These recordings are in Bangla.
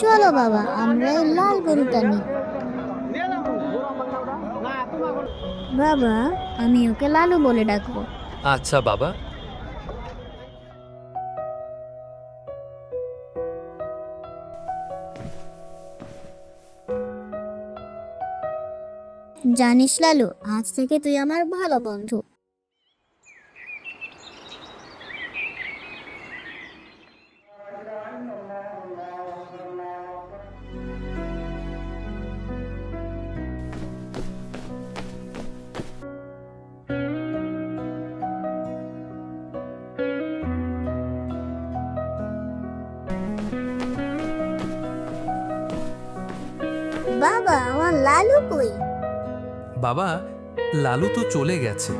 চলো বাবা, আমরা এই লাল গরুটা নিই। বাবা, আমি ওকে লালু বলে ডাকবো। আচ্ছা বাবা। জানিস লালু, আজ থেকে তুই আমার ভালো বন্ধু। বাবা, আমার লালু কই? বাবা, লালু তো চলে গেছে,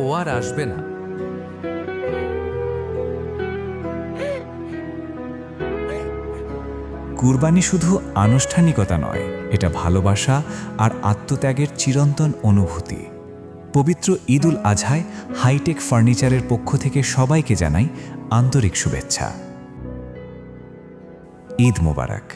ও আর আসবে না। কুরবানি শুধু আনুষ্ঠানিকতা নয়, এটা ভালোবাসা আর আত্মত্যাগের চিরন্তন অনুভূতি। পবিত্র ঈদ উল আজহায় হাইটেক ফার্নিচারের পক্ষ থেকে সবাইকে জানাই আন্তরিক শুভেচ্ছা। ঈদ মোবারক।